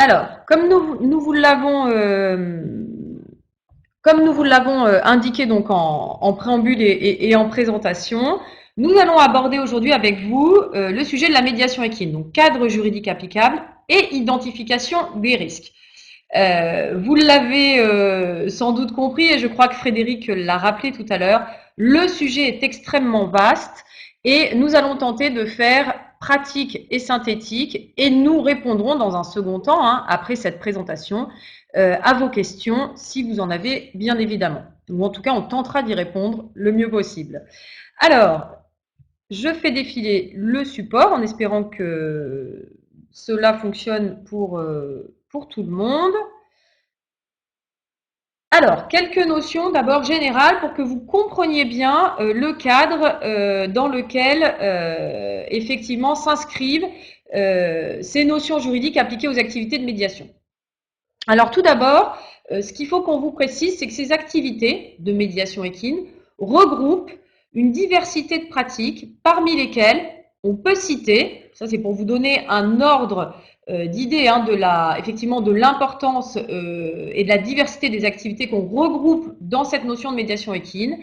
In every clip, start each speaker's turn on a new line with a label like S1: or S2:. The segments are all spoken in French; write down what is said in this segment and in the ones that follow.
S1: Alors, comme nous vous l'avons indiqué donc en préambule et en présentation, nous allons aborder aujourd'hui avec vous le sujet de la médiation équine, donc cadre juridique applicable et identification des risques. Vous l'avez sans doute compris, et je crois que Frédéric l'a rappelé tout à l'heure, le sujet est extrêmement vaste et nous allons tenter de faire pratique et synthétique, et nous répondrons dans un second temps, après cette présentation, à vos questions, si vous en avez bien évidemment. Ou en tout cas, on tentera d'y répondre le mieux possible. Alors, je fais défiler le support en espérant que cela fonctionne pour tout le monde. Alors, quelques notions d'abord générales pour que vous compreniez bien le cadre dans lequel effectivement s'inscrivent ces notions juridiques appliquées aux activités de médiation. Alors tout d'abord, ce qu'il faut qu'on vous précise, c'est que ces activités de médiation équine regroupent une diversité de pratiques, parmi lesquelles on peut citer, ça c'est pour vous donner un ordre d'idée effectivement de l'importance et de la diversité des activités qu'on regroupe dans cette notion de médiation équine,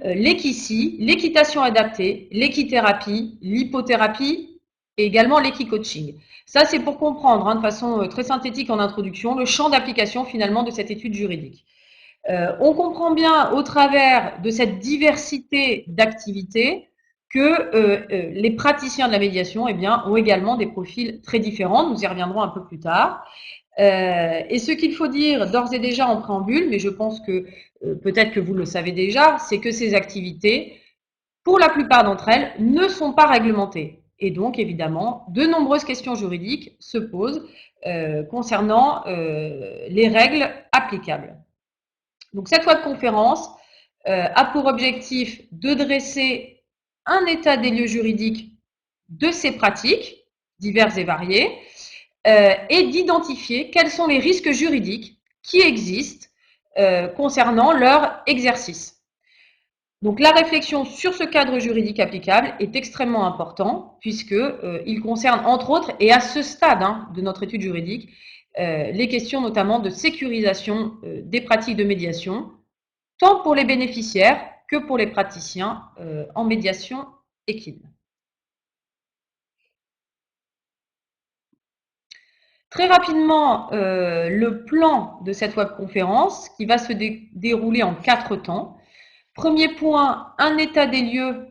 S1: l'équicie, l'équitation adaptée, l'équithérapie, l'hypothérapie et également l'équicoaching. Ça, c'est pour comprendre de façon très synthétique en introduction le champ d'application finalement de cette étude juridique. On comprend bien au travers de cette diversité d'activités que les praticiens de la médiation ont également des profils très différents. Nous y reviendrons un peu plus tard. Et ce qu'il faut dire d'ores et déjà en préambule, mais je pense que peut-être que vous le savez déjà, c'est que ces activités, pour la plupart d'entre elles, ne sont pas réglementées. Et donc, évidemment, de nombreuses questions juridiques se posent concernant les règles applicables. Donc, cette fois de conférence a pour objectif de dresser un état des lieux juridiques de ces pratiques diverses et variées et d'identifier quels sont les risques juridiques qui existent concernant leur exercice. Donc la réflexion sur ce cadre juridique applicable est extrêmement important puisqu'il concerne entre autres, et à ce stade de notre étude juridique, les questions notamment de sécurisation des pratiques de médiation, tant pour les bénéficiaires que pour les praticiens en médiation équine. Très rapidement, le plan de cette webconférence qui va se dérouler en 4 temps. Premier point, un état des lieux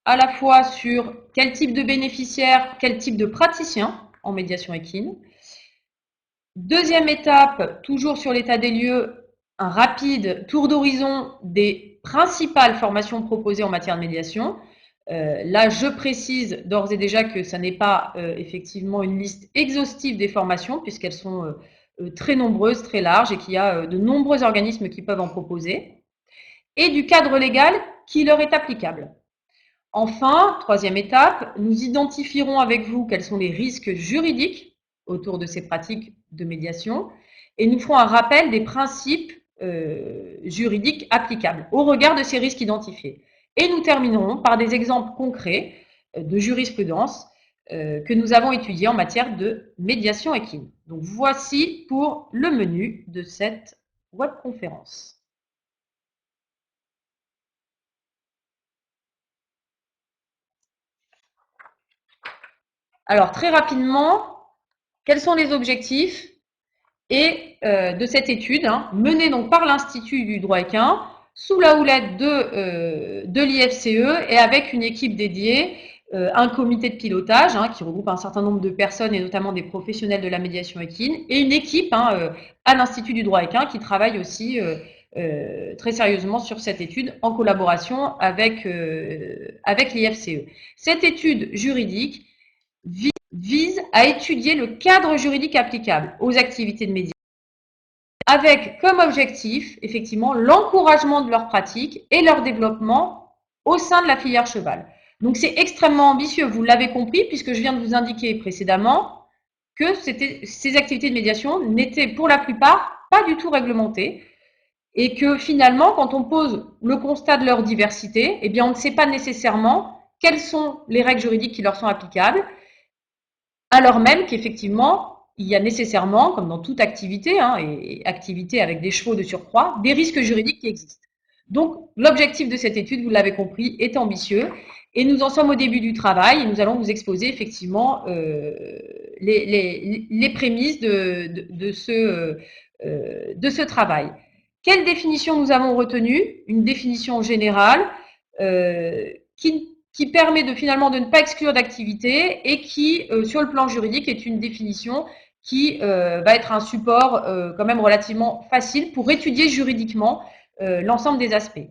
S1: à la fois sur quel type de bénéficiaire, quel type de praticien en médiation équine. Deuxième étape, toujours sur l'état des lieux, un rapide tour d'horizon des principales formations proposées en matière de médiation. Là, je précise d'ores et déjà que ça n'est pas effectivement une liste exhaustive des formations, puisqu'elles sont très nombreuses, très larges, et qu'il y a de nombreux organismes qui peuvent en proposer, et du cadre légal qui leur est applicable. Enfin, troisième étape, nous identifierons avec vous quels sont les risques juridiques autour de ces pratiques de médiation et nous ferons un rappel des principes juridiques applicables au regard de ces risques identifiés. Et nous terminerons par des exemples concrets de jurisprudence que nous avons étudiés en matière de médiation équine. Donc voici pour le menu de cette webconférence. Alors très rapidement, quels sont les objectifs de cette étude menée donc par l'Institut du droit équin sous la houlette de l'IFCE et avec une équipe dédiée, un comité de pilotage qui regroupe un certain nombre de personnes et notamment des professionnels de la médiation équine et une équipe à l'Institut du droit équin qui travaille aussi très sérieusement sur cette étude en collaboration avec l'IFCE. Cette étude juridique vise à étudier le cadre juridique applicable aux activités de médiation avec comme objectif, effectivement, l'encouragement de leurs pratiques et leur développement au sein de la filière cheval. Donc c'est extrêmement ambitieux, vous l'avez compris, puisque je viens de vous indiquer précédemment que ces activités de médiation n'étaient pour la plupart pas du tout réglementées et que finalement, quand on pose le constat de leur diversité, eh bien on ne sait pas nécessairement quelles sont les règles juridiques qui leur sont applicables, alors même qu'effectivement, il y a nécessairement, comme dans toute activité, hein, et activité avec des chevaux de surcroît, des risques juridiques qui existent. Donc, l'objectif de cette étude, vous l'avez compris, est ambitieux et nous en sommes au début du travail et nous allons vous exposer effectivement les prémices de ce travail. Quelle définition nous avons retenue? Une définition générale qui permet finalement de ne pas exclure d'activité et qui, sur le plan juridique, est une définition qui va être un support quand même relativement facile pour étudier juridiquement l'ensemble des aspects.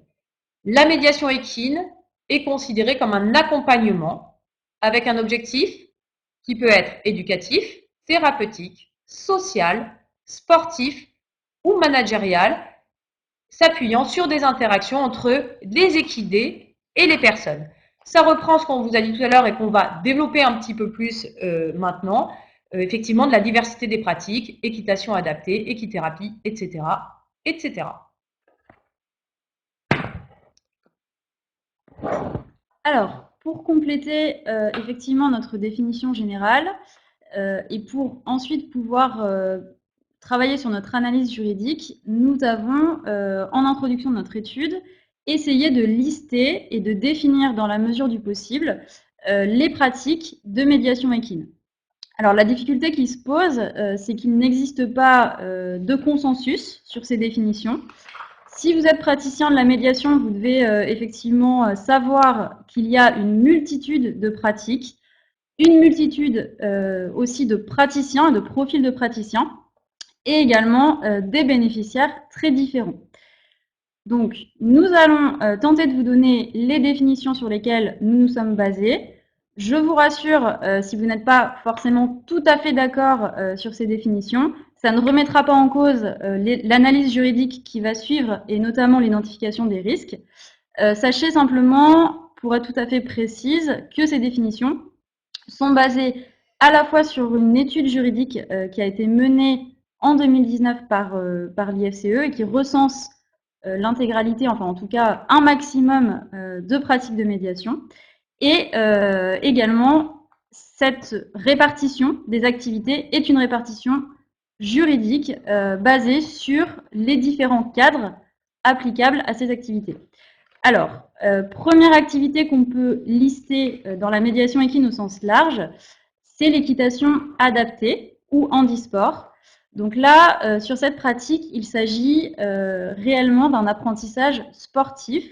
S1: La médiation équine est considérée comme un accompagnement avec un objectif qui peut être éducatif, thérapeutique, social, sportif ou managérial, s'appuyant sur des interactions entre les équidés et les personnes. Ça reprend ce qu'on vous a dit tout à l'heure et qu'on va développer un petit peu plus maintenant, effectivement de la diversité des pratiques, équitation adaptée, équithérapie, etc., etc.
S2: Alors, pour compléter effectivement notre définition générale et pour ensuite pouvoir travailler sur notre analyse juridique, nous avons, en introduction de notre étude, essayé de lister et de définir dans la mesure du possible les pratiques de médiation équine. Alors, la difficulté qui se pose, c'est qu'il n'existe pas de consensus sur ces définitions. Si vous êtes praticien de la médiation, vous devez effectivement savoir qu'il y a une multitude de pratiques, une multitude aussi de praticiens et de profils de praticiens, et également des bénéficiaires très différents. Donc, nous allons tenter de vous donner les définitions sur lesquelles nous nous sommes basés. Je vous rassure, si vous n'êtes pas forcément tout à fait d'accord sur ces définitions, ça ne remettra pas en cause l'analyse juridique qui va suivre et notamment l'identification des risques. Sachez simplement, pour être tout à fait précise, que ces définitions sont basées à la fois sur une étude juridique qui a été menée en 2019 par l'IFCE et qui recense l'intégralité, enfin en tout cas un maximum de pratiques de médiation. Et également, cette répartition des activités est une répartition juridique basée sur les différents cadres applicables à ces activités. Alors, première activité qu'on peut lister dans la médiation équine au sens large, c'est l'équitation adaptée ou handisport. Donc là, sur cette pratique, il s'agit réellement d'un apprentissage sportif.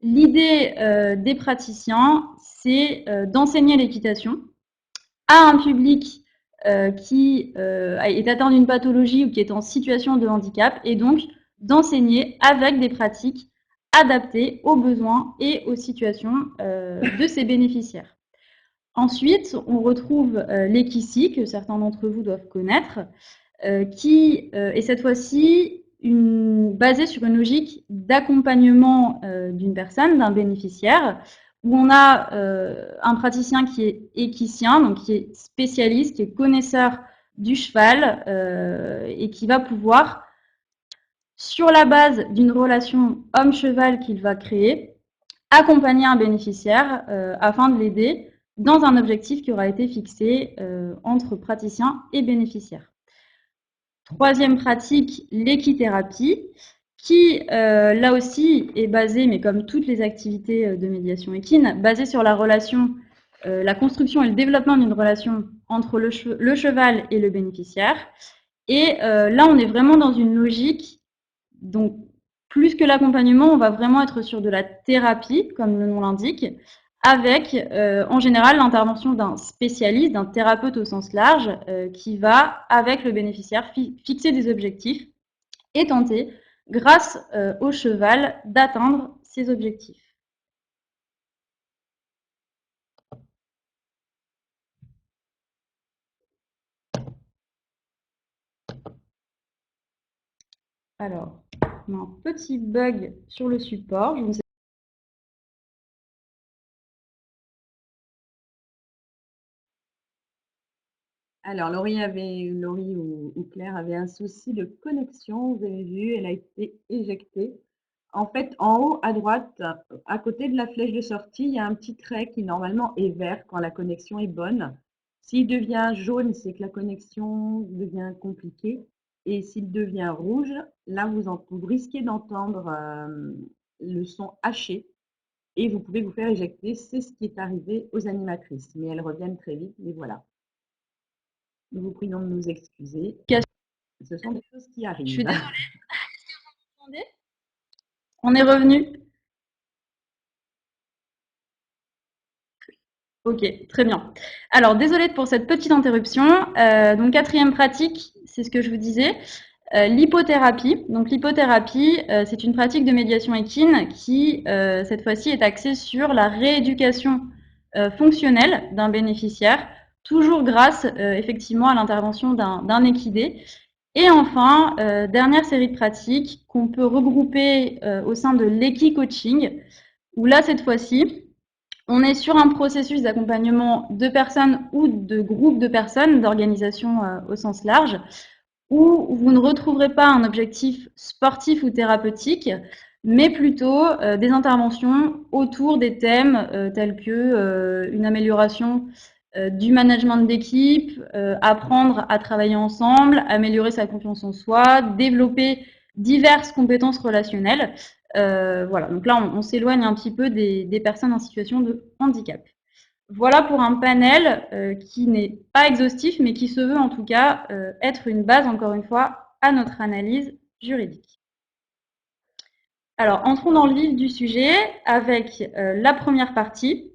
S2: L'idée des praticiens, c'est d'enseigner l'équitation à un public qui est atteint d'une pathologie ou qui est en situation de handicap, et donc d'enseigner avec des pratiques adaptées aux besoins et aux situations de ses bénéficiaires. Ensuite, on retrouve l'équitie, que certains d'entre vous doivent connaître, qui est cette fois-ci basée sur une logique d'accompagnement d'une personne, d'un bénéficiaire, où on a un praticien qui est équicien, donc qui est spécialiste, qui est connaisseur du cheval et qui va pouvoir, sur la base d'une relation homme-cheval qu'il va créer, accompagner un bénéficiaire afin de l'aider dans un objectif qui aura été fixé entre praticien et bénéficiaire. Troisième pratique, l'équithérapie, qui là aussi est basée, mais comme toutes les activités de médiation équine, basée sur la relation, la construction et le développement d'une relation entre le cheval et le bénéficiaire. Et là, on est vraiment dans une logique, donc plus que l'accompagnement, on va vraiment être sur de la thérapie, comme le nom l'indique, avec en général l'intervention d'un spécialiste, d'un thérapeute au sens large, qui va, avec le bénéficiaire, fixer des objectifs et tenter, grâce au cheval, d'atteindre ces objectifs. Alors, on a un petit bug sur le support. Je ne sais
S3: Alors, Laurie ou Claire avait un souci de connexion. Vous avez vu, elle a été éjectée. En fait, en haut à droite, à côté de la flèche de sortie, il y a un petit trait qui normalement est vert quand la connexion est bonne. S'il devient jaune, c'est que la connexion devient compliquée. Et s'il devient rouge, là, vous risquez d'entendre le son haché et vous pouvez vous faire éjecter. C'est ce qui est arrivé aux animatrices. Mais elles reviennent très vite, mais voilà. Nous vous prions de nous excuser. Ce sont des choses qui
S2: Je
S3: arrivent.
S2: suis désolée. Est-ce que vous m'entendez? On est revenu. Ok, très bien. Alors, désolée pour cette petite interruption. Donc, quatrième pratique, c'est ce que je vous disais, l'hypothérapie. Donc, l'hypothérapie, c'est une pratique de médiation équine qui, cette fois-ci, est axée sur la rééducation fonctionnelle d'un bénéficiaire, toujours grâce, effectivement, à l'intervention d'un équidé. Et enfin, dernière série de pratiques qu'on peut regrouper au sein de l'équi-coaching, où là, cette fois-ci, on est sur un processus d'accompagnement de personnes ou de groupes de personnes, d'organisations au sens large, où vous ne retrouverez pas un objectif sportif ou thérapeutique, mais plutôt des interventions autour des thèmes tels que une amélioration du management d'équipe, apprendre à travailler ensemble, améliorer sa confiance en soi, développer diverses compétences relationnelles. Voilà, donc là, on s'éloigne un petit peu des personnes en situation de handicap. Voilà pour un panel qui n'est pas exhaustif, mais qui se veut en tout cas être une base, encore une fois, à notre analyse juridique. Alors, entrons dans le vif du sujet avec la première partie,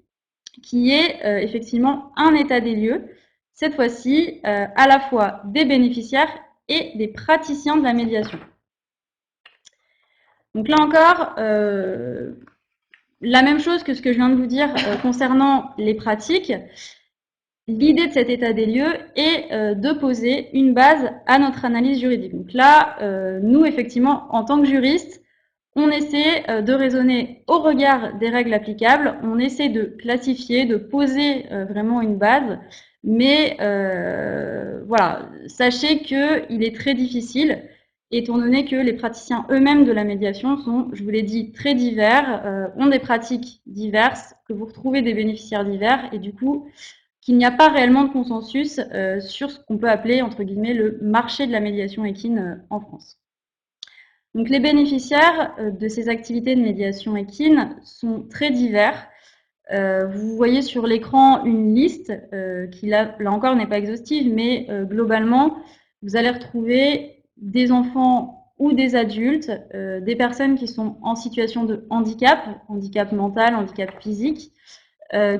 S2: qui est effectivement un état des lieux, cette fois-ci à la fois des bénéficiaires et des praticiens de la médiation. Donc là encore, la même chose que ce que je viens de vous dire concernant les pratiques. L'idée de cet état des lieux est de poser une base à notre analyse juridique. Donc là, nous, effectivement, en tant que juristes, on essaie de raisonner au regard des règles applicables, on essaie de classifier, de poser vraiment une base, mais voilà, sachez qu'il est très difficile, étant donné que les praticiens eux-mêmes de la médiation sont, je vous l'ai dit, très divers, ont des pratiques diverses, que vous retrouvez des bénéficiaires divers, et du coup, qu'il n'y a pas réellement de consensus sur ce qu'on peut appeler, entre guillemets, le marché de la médiation équine en France. Donc les bénéficiaires de ces activités de médiation équine sont très divers. Vous voyez sur l'écran une liste qui, là encore, n'est pas exhaustive, mais globalement, vous allez retrouver des enfants ou des adultes, des personnes qui sont en situation de handicap, handicap mental, handicap physique,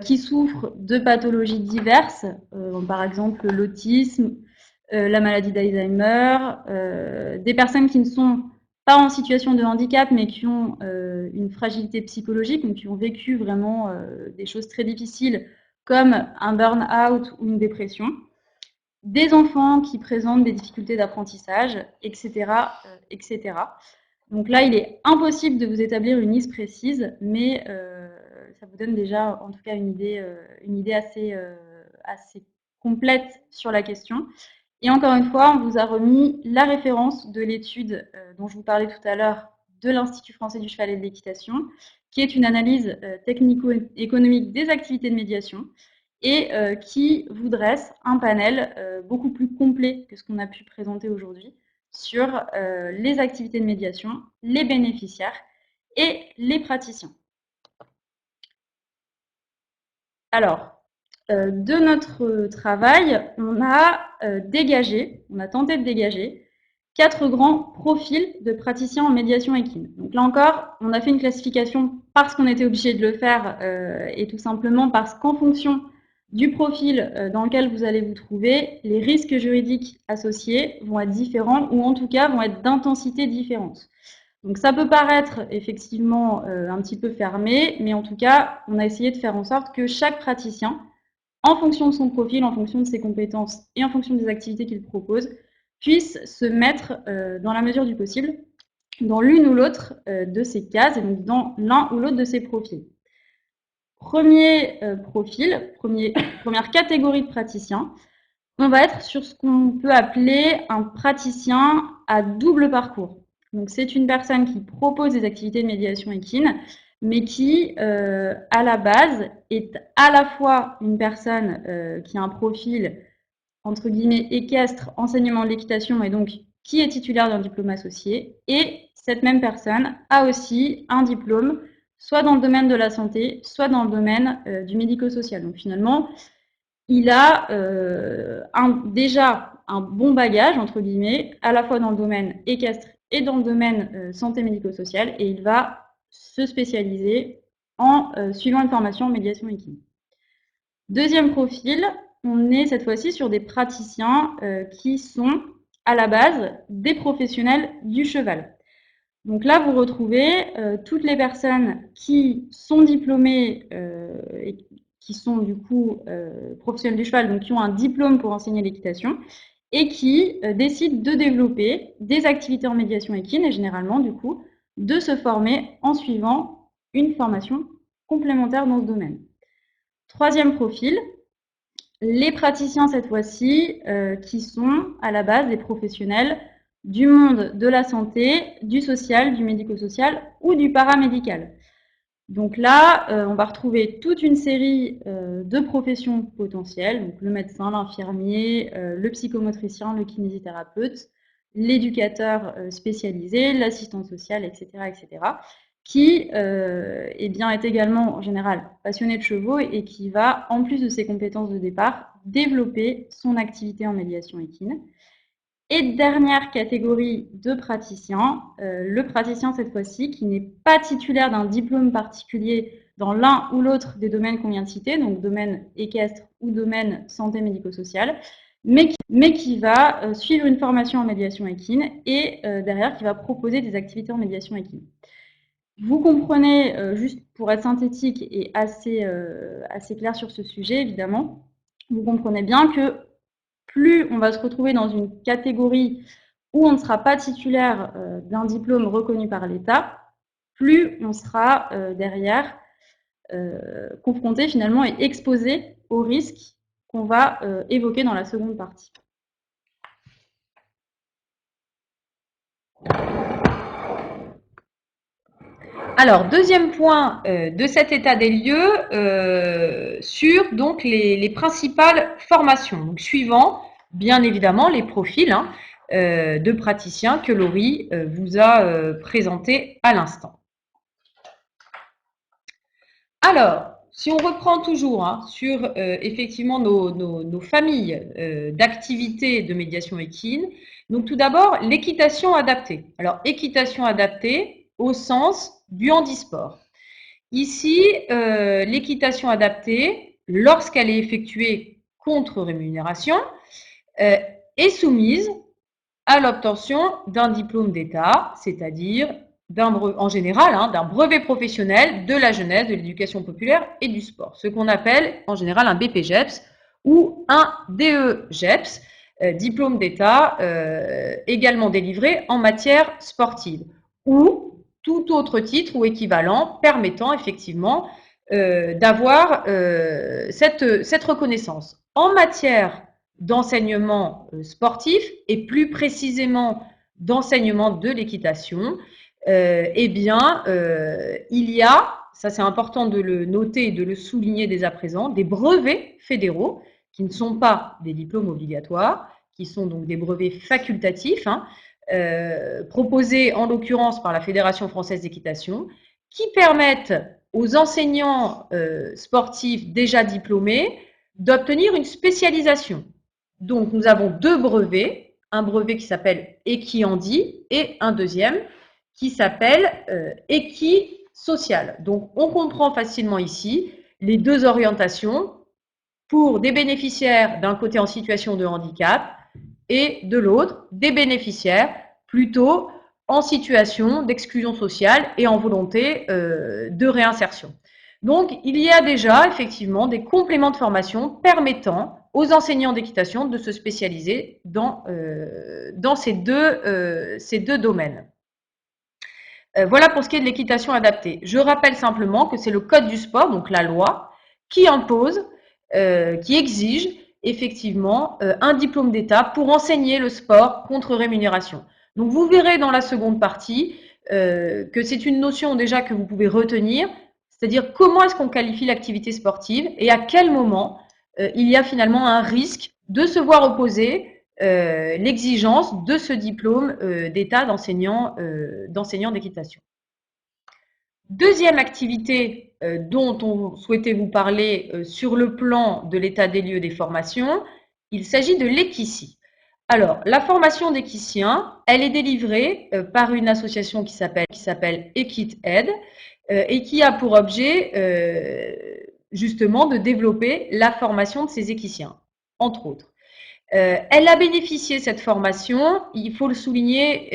S2: qui souffrent de pathologies diverses, par exemple l'autisme, la maladie d'Alzheimer, des personnes qui ne sont pas en situation de handicap, mais qui ont une fragilité psychologique, donc qui ont vécu vraiment des choses très difficiles, comme un burn-out ou une dépression, des enfants qui présentent des difficultés d'apprentissage, etc., etc. Donc là, il est impossible de vous établir une liste précise, mais ça vous donne déjà, en tout cas, une idée assez, assez complète sur la question. Et encore une fois, on vous a remis la référence de l'étude dont je vous parlais tout à l'heure de l'Institut français du cheval et de l'équitation, qui est une analyse technico-économique des activités de médiation et qui vous dresse un panel beaucoup plus complet que ce qu'on a pu présenter aujourd'hui sur les activités de médiation, les bénéficiaires et les praticiens. Alors, de notre travail, on a tenté de dégager 4 grands profils de praticiens en médiation équine. Donc là encore, on a fait une classification parce qu'on était obligé de le faire et tout simplement parce qu'en fonction du profil dans lequel vous allez vous trouver, les risques juridiques associés vont être différents ou en tout cas vont être d'intensité différente. Donc ça peut paraître effectivement un petit peu fermé, mais en tout cas, on a essayé de faire en sorte que chaque praticien, en fonction de son profil, en fonction de ses compétences et en fonction des activités qu'il propose, puisse se mettre, dans la mesure du possible, dans l'une ou l'autre de ces cases, et donc dans l'un ou l'autre de ces profils. Premier profil, première catégorie de praticiens, on va être sur ce qu'on peut appeler un praticien à double parcours. Donc c'est une personne qui propose des activités de médiation équine, mais qui, à la base, est à la fois une personne qui a un profil, entre guillemets, équestre, enseignement de l'équitation, et donc qui est titulaire d'un diplôme associé, et cette même personne a aussi un diplôme, soit dans le domaine de la santé, soit dans le domaine du médico-social. Donc finalement, il a déjà un bon bagage, entre guillemets, à la fois dans le domaine équestre et dans le domaine santé médico-social, et il va se spécialiser en suivant une formation en médiation équine. Deuxième profil, on est cette fois-ci sur des praticiens qui sont à la base des professionnels du cheval. Donc là, vous retrouvez toutes les personnes qui sont diplômées et qui sont du coup professionnels du cheval, donc qui ont un diplôme pour enseigner l'équitation, et qui décident de développer des activités en médiation équine, et généralement, du coup, de se former en suivant une formation complémentaire dans ce domaine. Troisième profil, les praticiens cette fois-ci qui sont à la base des professionnels du monde de la santé, du social, du médico-social ou du paramédical. Donc là, on va retrouver toute une série de professions potentielles, donc le médecin, l'infirmier, le psychomotricien, le kinésithérapeute, l'éducateur spécialisé, l'assistante sociale, etc., etc., qui eh bien, est également en général passionné de chevaux et qui va, en plus de ses compétences de départ, développer son activité en médiation équine. Et dernière catégorie de praticiens, le praticien cette fois-ci qui n'est pas titulaire d'un diplôme particulier dans l'un ou l'autre des domaines qu'on vient de citer, donc domaine équestre ou domaine santé médico-sociale, mais qui va suivre une formation en médiation équine et derrière qui va proposer des activités en médiation équine. Vous comprenez, juste pour être synthétique et assez clair sur ce sujet évidemment, vous comprenez bien que plus on va se retrouver dans une catégorie où on ne sera pas titulaire d'un diplôme reconnu par l'État, plus on sera derrière confronté finalement et exposé aux risques qu'on va évoquer dans la seconde partie.
S1: Alors, deuxième point de cet état des lieux sur donc les principales formations. Donc, suivant, bien évidemment, les profils de praticiens que Laurie vous a présentés à l'instant. Alors, si on reprend toujours sur effectivement nos familles d'activités de médiation équine, donc tout d'abord, l'équitation adaptée. Alors, équitation adaptée au sens du handisport. Ici, l'équitation adaptée, lorsqu'elle est effectuée contre rémunération, est soumise à l'obtention d'un diplôme d'État, c'est-à-dire en général d'un brevet professionnel de la jeunesse, de l'éducation populaire et du sport, ce qu'on appelle en général un BPGEPS ou un DEGEPS, diplôme d'État également délivré en matière sportive, ou tout autre titre ou équivalent permettant effectivement d'avoir cette reconnaissance. En matière d'enseignement sportif et plus précisément d'enseignement de l'équitation, eh bien, il y a, ça c'est important de le noter et de le souligner dès à présent, des brevets fédéraux qui ne sont pas des diplômes obligatoires, qui sont donc des brevets facultatifs, proposés en l'occurrence par la Fédération française d'équitation, qui permettent aux enseignants sportifs déjà diplômés d'obtenir une spécialisation. Donc, nous avons deux brevets, un brevet qui s'appelle Equihandi et un deuxième qui s'appelle Equisocial. Donc, on comprend facilement ici les deux orientations pour des bénéficiaires d'un côté en situation de handicap et de l'autre, des bénéficiaires plutôt en situation d'exclusion sociale et en volonté de réinsertion. Donc, il y a déjà effectivement des compléments de formation permettant aux enseignants d'équitation de se spécialiser dans ces deux domaines. Voilà pour ce qui est de l'équitation adaptée. Je rappelle simplement que c'est le Code du sport, donc la loi, qui impose, qui exige effectivement un diplôme d'État pour enseigner le sport contre rémunération. Donc vous verrez dans la seconde partie que c'est une notion déjà que vous pouvez retenir, c'est-à-dire comment est-ce qu'on qualifie l'activité sportive et à quel moment il y a finalement un risque de se voir opposer l'exigence de ce diplôme d'état d'enseignant d'équitation. Deuxième activité dont on souhaitait vous parler sur le plan de l'état des lieux des formations, il s'agit de l'équicie. Alors, la formation d'équicien, elle est délivrée par une association qui s'appelle EquitAid et qui a pour objet justement de développer la formation de ces équiciens, entre autres. Elle a bénéficié de cette formation, il faut le souligner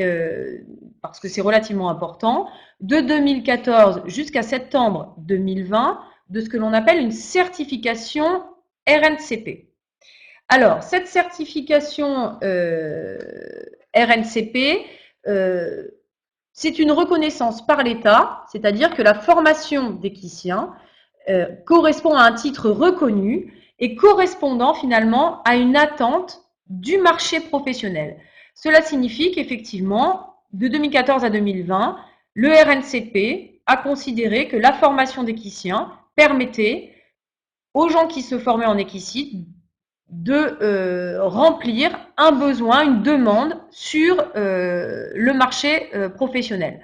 S1: parce que c'est relativement important, de 2014 jusqu'à septembre 2020, de ce que l'on appelle une certification RNCP. Alors, cette certification RNCP, c'est une reconnaissance par l'État, c'est-à-dire que la formation d'équicien correspond à un titre reconnu et correspondant finalement à une attente du marché professionnel. Cela signifie qu'effectivement, de 2014 à 2020, le RNCP a considéré que la formation d'équicien permettait aux gens qui se formaient en équicie de remplir un besoin, une demande sur le marché professionnel.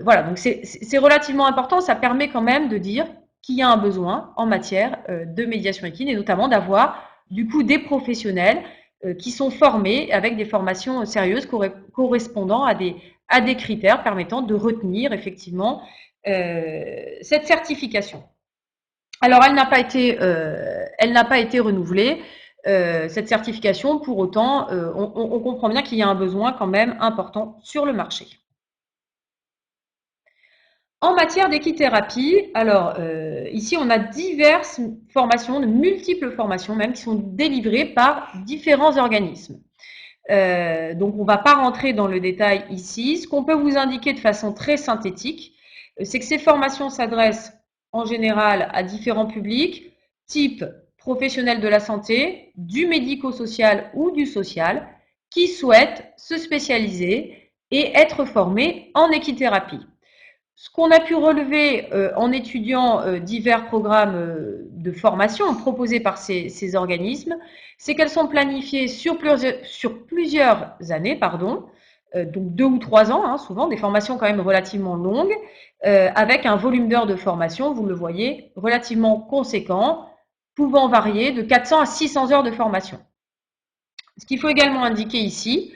S1: Voilà, donc c'est relativement important, ça permet quand même de dire qu'il y a un besoin en matière de médiation équine et notamment d'avoir du coup des professionnels qui sont formés avec des formations sérieuses correspondant à des critères permettant de retenir effectivement cette certification. Alors, elle n'a pas été renouvelée, cette certification. Pour autant, on comprend bien qu'il y a un besoin quand même important sur le marché. En matière d'équithérapie, alors ici on a diverses formations, de multiples formations même, qui sont délivrées par différents organismes. Donc on ne va pas rentrer dans le détail ici. Ce qu'on peut vous indiquer de façon très synthétique, c'est que ces formations s'adressent en général à différents publics, type professionnels de la santé, du médico-social ou du social, qui souhaitent se spécialiser et être formés en équithérapie. Ce qu'on a pu relever en étudiant divers programmes de formation proposés par ces organismes, c'est qu'elles sont planifiées sur plusieurs années, donc 2 ou 3 ans, hein, souvent, des formations quand même relativement longues, avec un volume d'heures de formation, vous le voyez, relativement conséquent, pouvant varier de 400 à 600 heures de formation. Ce qu'il faut également indiquer ici,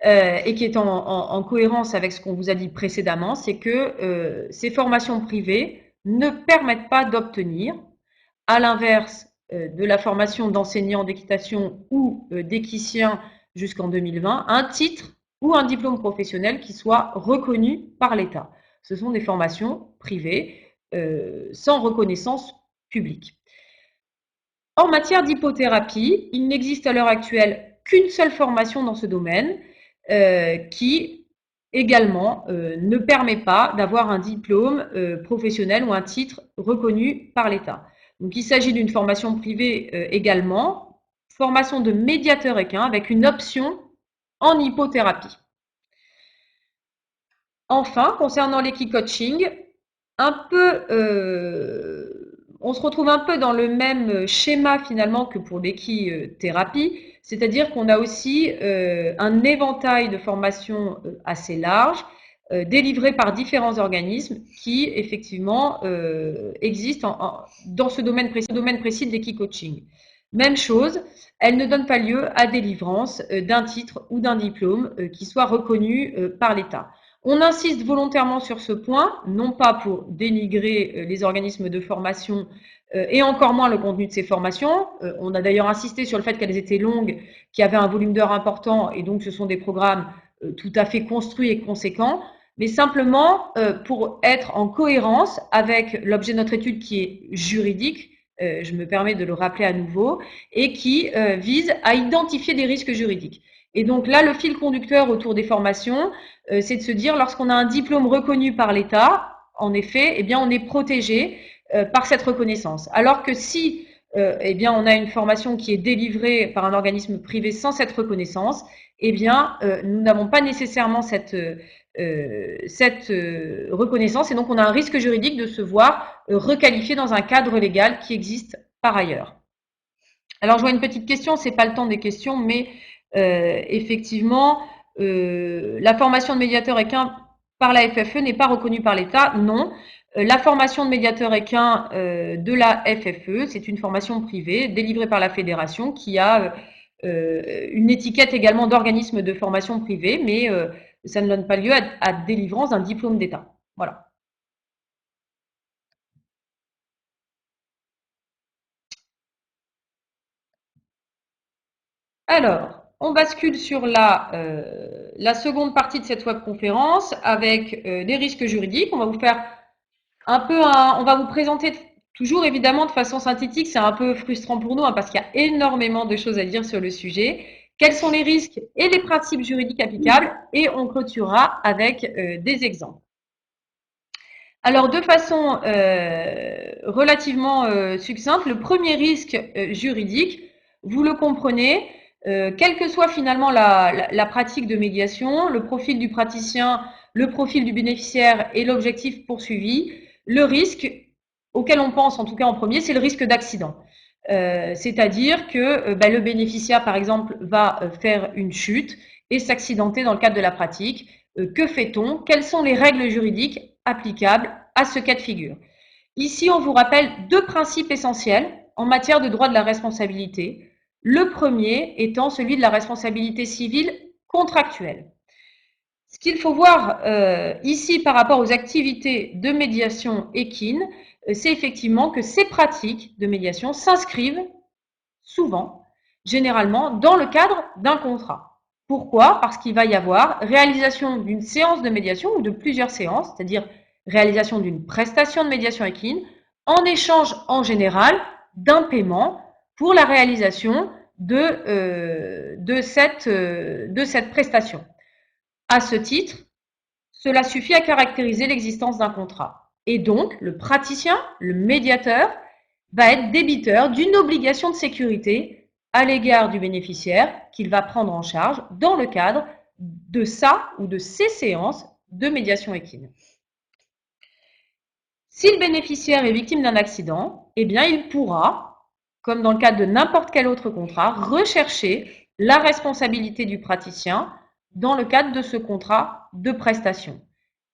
S1: et qui est en cohérence avec ce qu'on vous a dit précédemment, c'est que ces formations privées ne permettent pas d'obtenir, à l'inverse de la formation d'enseignant d'équitation ou d'équicien jusqu'en 2020, un titre ou un diplôme professionnel qui soit reconnu par l'État. Ce sont des formations privées sans reconnaissance publique. En matière d'hypothérapie, il n'existe à l'heure actuelle qu'une seule formation dans ce domaine, qui également ne permet pas d'avoir un diplôme professionnel ou un titre reconnu par l'État. Donc il s'agit d'une formation privée également, formation de médiateur équin avec une option en hypothérapie. Enfin, concernant l'équicoaching, on se retrouve un peu dans le même schéma finalement que pour l'équithérapie, c'est-à-dire qu'on a aussi un éventail de formations assez large, délivrées par différents organismes qui effectivement existent dans ce domaine précis de l'équicoaching. Même chose, elle ne donne pas lieu à délivrance d'un titre ou d'un diplôme qui soit reconnu par l'État. On insiste volontairement sur ce point, non pas pour dénigrer les organismes de formation et encore moins le contenu de ces formations. On a d'ailleurs insisté sur le fait qu'elles étaient longues, qu'il y avait un volume d'heures important et donc ce sont des programmes tout à fait construits et conséquents, mais simplement pour être en cohérence avec l'objet de notre étude qui est juridique, je me permets de le rappeler à nouveau, et qui vise à identifier des risques juridiques. Et donc là, le fil conducteur autour des formations, c'est de se dire, lorsqu'on a un diplôme reconnu par l'État, en effet, eh bien, on est protégé par cette reconnaissance. Alors que si eh bien, on a une formation qui est délivrée par un organisme privé sans cette reconnaissance, eh bien, nous n'avons pas nécessairement cette cette reconnaissance, et donc on a un risque juridique de se voir requalifié dans un cadre légal qui existe par ailleurs. Alors je vois une petite question, c'est pas le temps des questions, mais effectivement, la formation de médiateur équin par la FFE n'est pas reconnue par l'État. Non. La formation de médiateur équin de la FFE, c'est une formation privée délivrée par la fédération qui a une étiquette également d'organisme de formation privée, mais ça ne donne pas lieu à délivrance d'un diplôme d'État. Voilà. Alors, on bascule sur la seconde partie de cette webconférence avec des risques juridiques. On va vous faire on va vous présenter toujours évidemment de façon synthétique. C'est un peu frustrant pour nous parce qu'il y a énormément de choses à dire sur le sujet. Quels sont les risques et les principes juridiques applicables, et on clôturera avec des exemples. Alors, de façon relativement succincte, le premier risque juridique, vous le comprenez, quelle que soit finalement la pratique de médiation, le profil du praticien, le profil du bénéficiaire et l'objectif poursuivi, le risque auquel on pense en tout cas en premier, c'est le risque d'accident. C'est-à-dire que le bénéficiaire, par exemple, va faire une chute et s'accidenter dans le cadre de la pratique. Que fait-on? Quelles sont les règles juridiques applicables à ce cas de figure? Ici, on vous rappelle deux principes essentiels en matière de droit de la responsabilité. Le premier étant celui de la responsabilité civile contractuelle. Ce qu'il faut voir ici par rapport aux activités de médiation équine, c'est effectivement que ces pratiques de médiation s'inscrivent souvent, généralement, dans le cadre d'un contrat. Pourquoi? Parce qu'il va y avoir réalisation d'une séance de médiation ou de plusieurs séances, c'est-à-dire réalisation d'une prestation de médiation équine, en échange en général d'un paiement pour la réalisation de cette prestation. À ce titre, cela suffit à caractériser l'existence d'un contrat. Et donc, le praticien, le médiateur, va être débiteur d'une obligation de sécurité à l'égard du bénéficiaire qu'il va prendre en charge dans le cadre de sa ou de ses séances de médiation équine. Si le bénéficiaire est victime d'un accident, eh bien, il pourra, comme dans le cadre de n'importe quel autre contrat, rechercher la responsabilité du praticien dans le cadre de ce contrat de prestation.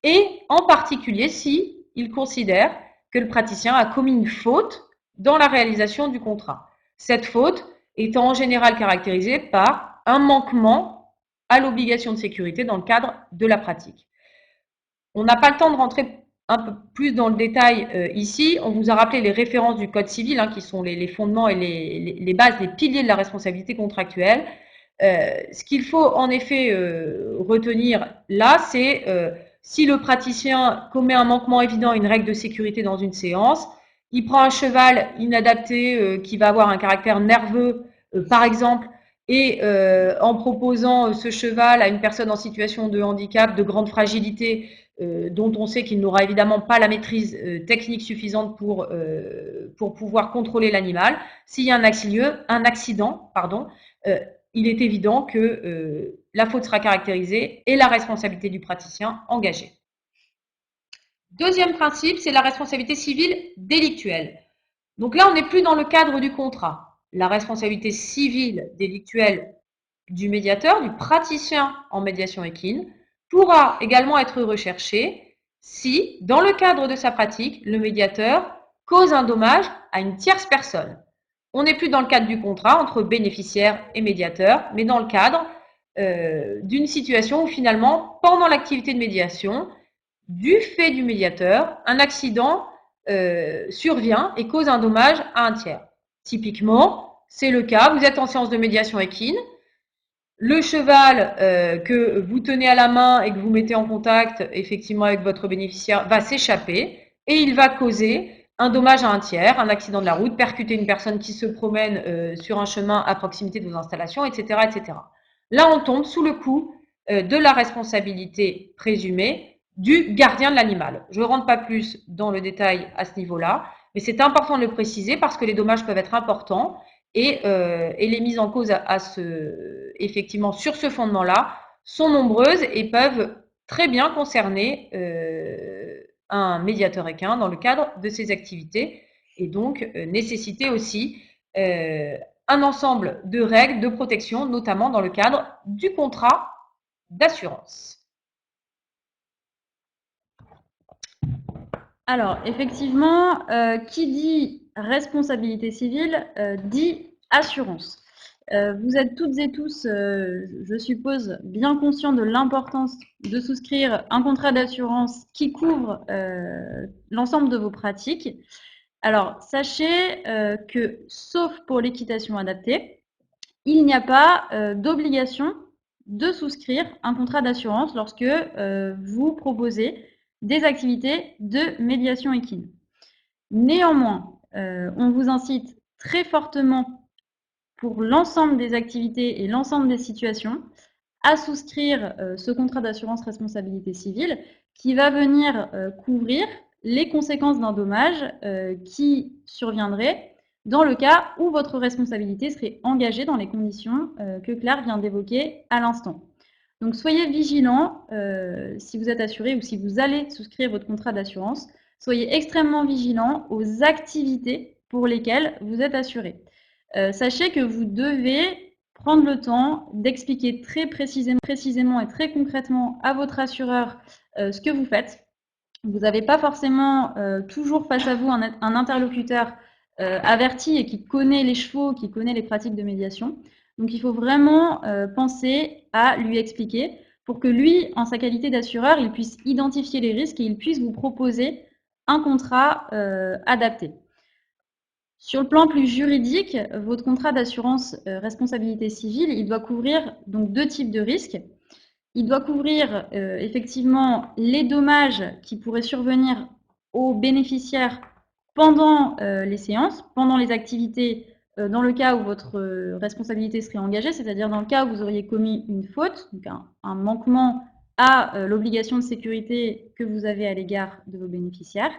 S1: Et en particulier si il considère que le praticien a commis une faute dans la réalisation du contrat. Cette faute étant en général caractérisée par un manquement à l'obligation de sécurité dans le cadre de la pratique. On n'a pas le temps de rentrer un peu plus dans le détail ici. On vous a rappelé les références du Code civil, qui sont les fondements et les bases, les piliers de la responsabilité contractuelle. Ce qu'il faut en effet retenir là, c'est si le praticien commet un manquement évident à une règle de sécurité dans une séance, il prend un cheval inadapté qui va avoir un caractère nerveux, par exemple, et en proposant ce cheval à une personne en situation de handicap, de grande fragilité, dont on sait qu'il n'aura évidemment pas la maîtrise technique suffisante pour pouvoir contrôler l'animal, s'il y a un accident, il est évident que la faute sera caractérisée et la responsabilité du praticien engagée. Deuxième principe, c'est la responsabilité civile délictuelle. Donc là, on n'est plus dans le cadre du contrat. La responsabilité civile délictuelle du médiateur, du praticien en médiation équine, pourra également être recherchée si, dans le cadre de sa pratique, le médiateur cause un dommage à une tierce personne. On n'est plus dans le cadre du contrat entre bénéficiaire et médiateur, mais dans le cadre d'une situation où finalement, pendant l'activité de médiation, du fait du médiateur, un accident survient et cause un dommage à un tiers. Typiquement, c'est le cas, vous êtes en séance de médiation équine, le cheval que vous tenez à la main et que vous mettez en contact effectivement avec votre bénéficiaire va s'échapper et il va causer un dommage à un tiers, un accident de la route, percuter une personne qui se promène sur un chemin à proximité de vos installations, etc., etc. Là, on tombe sous le coup de la responsabilité présumée du gardien de l'animal. Je ne rentre pas plus dans le détail à ce niveau-là, mais c'est important de le préciser parce que les dommages peuvent être importants et les mises en cause effectivement sur ce fondement-là sont nombreuses et peuvent très bien concerner un médiateur équin dans le cadre de ses activités et donc nécessiter aussi un ensemble de règles de protection, notamment dans le cadre du contrat d'assurance.
S2: Alors, effectivement, qui dit responsabilité civile dit assurance. Vous êtes toutes et tous, je suppose, bien conscients de l'importance de souscrire un contrat d'assurance qui couvre l'ensemble de vos pratiques. Alors, sachez que, sauf pour l'équitation adaptée, il n'y a pas d'obligation de souscrire un contrat d'assurance lorsque vous proposez des activités de médiation équine. Néanmoins, on vous incite très fortement pour l'ensemble des activités et l'ensemble des situations à souscrire ce contrat d'assurance responsabilité civile qui va venir couvrir les conséquences d'un dommage qui surviendrait dans le cas où votre responsabilité serait engagée dans les conditions que Claire vient d'évoquer à l'instant. Donc soyez vigilants si vous êtes assuré ou si vous allez souscrire votre contrat d'assurance, soyez extrêmement vigilants aux activités pour lesquelles vous êtes assuré. Sachez que vous devez prendre le temps d'expliquer très précisément et très concrètement à votre assureur ce que vous faites. Vous n'avez pas forcément toujours face à vous un interlocuteur averti et qui connaît les chevaux, qui connaît les pratiques de médiation. Donc il faut vraiment penser à lui expliquer pour que lui, en sa qualité d'assureur, il puisse identifier les risques et il puisse vous proposer un contrat adapté. Sur le plan plus juridique, votre contrat d'assurance responsabilité civile, il doit couvrir donc 2 types de risques. Il doit couvrir effectivement les dommages qui pourraient survenir aux bénéficiaires pendant les séances, pendant les activités, dans le cas où votre responsabilité serait engagée, c'est-à-dire dans le cas où vous auriez commis une faute, donc un manquement à l'obligation de sécurité que vous avez à l'égard de vos bénéficiaires.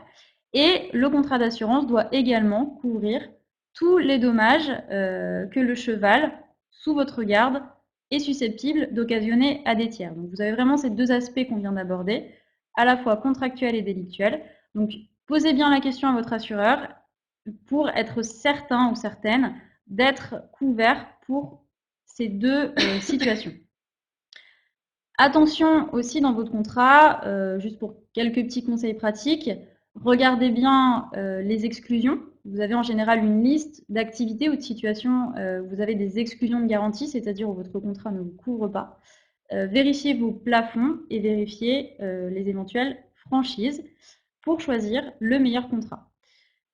S2: Et le contrat d'assurance doit également couvrir tous les dommages que le cheval, sous votre garde, est susceptible d'occasionner à des tiers. Donc vous avez vraiment ces 2 aspects qu'on vient d'aborder, à la fois contractuel et délictuel. Donc posez bien la question à votre assureur pour être certain ou certaine d'être couvert pour ces 2 situations. Attention aussi dans votre contrat, juste pour quelques petits conseils pratiques, regardez bien les exclusions. Vous avez en général une liste d'activités ou de situations où vous avez des exclusions de garantie, c'est-à-dire où votre contrat ne vous couvre pas. Vérifiez vos plafonds et vérifiez les éventuelles franchises pour choisir le meilleur contrat.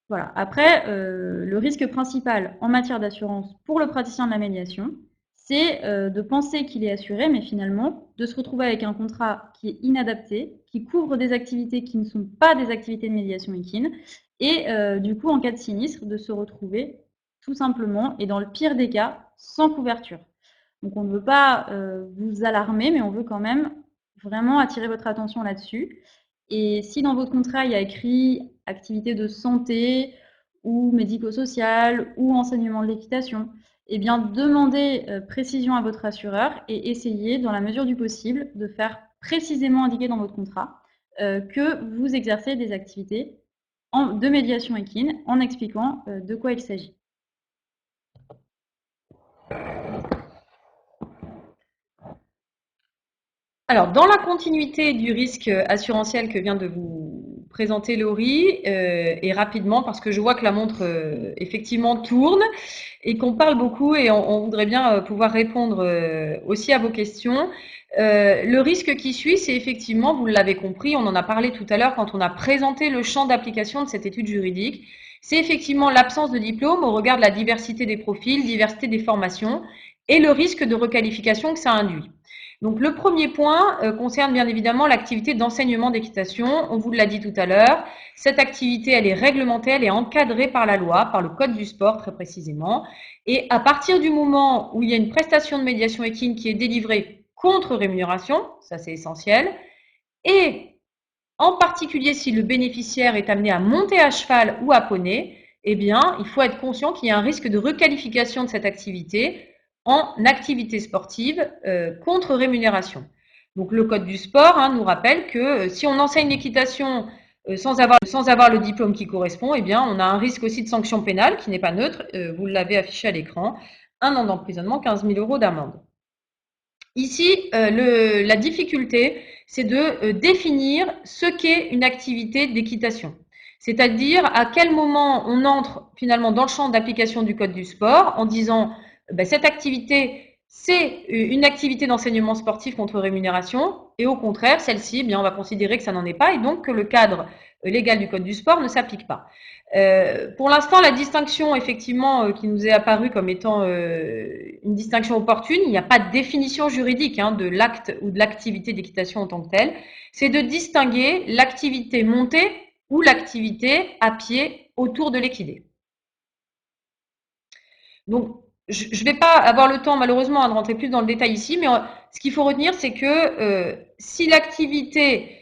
S2: Voilà. Après, le risque principal en matière d'assurance pour le praticien de la médiation, c'est de penser qu'il est assuré, mais finalement de se retrouver avec un contrat qui est inadapté, qui couvre des activités qui ne sont pas des activités de médiation équine, et du coup, en cas de sinistre, de se retrouver tout simplement, et dans le pire des cas, sans couverture. Donc on ne veut pas vous alarmer, mais on veut quand même vraiment attirer votre attention là-dessus. Et si dans votre contrat, il y a écrit activité de santé ou médico-social ou enseignement de l'équitation, eh bien, demandez précision à votre assureur et essayez, dans la mesure du possible, de faire précisément indiquer dans votre contrat que vous exercez des activités de médiation équine en expliquant de quoi il s'agit.
S1: Alors, dans la continuité du risque assurantiel que vient de vous présenter Laurie, et rapidement, parce que je vois que la montre effectivement tourne et qu'on parle beaucoup et on voudrait bien pouvoir répondre aussi à vos questions. Le risque qui suit, c'est effectivement, vous l'avez compris, on en a parlé tout à l'heure quand on a présenté le champ d'application de cette étude juridique, c'est effectivement l'absence de diplôme au regard de la diversité des profils, diversité des formations et le risque de requalification que ça induit. Donc le premier point concerne bien évidemment l'activité d'enseignement d'équitation. On vous l'a dit tout à l'heure, cette activité elle est réglementée, elle est encadrée par la loi, par le code du sport très précisément. Et à partir du moment où il y a une prestation de médiation équine qui est délivrée contre rémunération, ça c'est essentiel, et en particulier si le bénéficiaire est amené à monter à cheval ou à poney, eh bien il faut être conscient qu'il y a un risque de requalification de cette activité en activité sportive contre rémunération. Donc le code du sport nous rappelle que si on enseigne l'équitation sans avoir le diplôme qui correspond, eh bien, on a un risque aussi de sanction pénale qui n'est pas neutre. Vous l'avez affiché à l'écran, 1 an d'emprisonnement, 15 000 € d'amende. Ici, la difficulté, c'est de définir ce qu'est une activité d'équitation. C'est-à-dire à quel moment on entre finalement dans le champ d'application du code du sport en disant cette activité, c'est une activité d'enseignement sportif contre rémunération, et au contraire, celle-ci, on va considérer que ça n'en est pas, et donc que le cadre légal du code du sport ne s'applique pas. Pour l'instant, la distinction, effectivement, qui nous est apparue comme étant une distinction opportune, il n'y a pas de définition juridique de l'acte ou de l'activité d'équitation en tant que telle, c'est de distinguer l'activité montée ou l'activité à pied autour de l'équidé. Donc, je ne vais pas avoir le temps, malheureusement, de rentrer plus dans le détail ici, mais ce qu'il faut retenir, c'est que si l'activité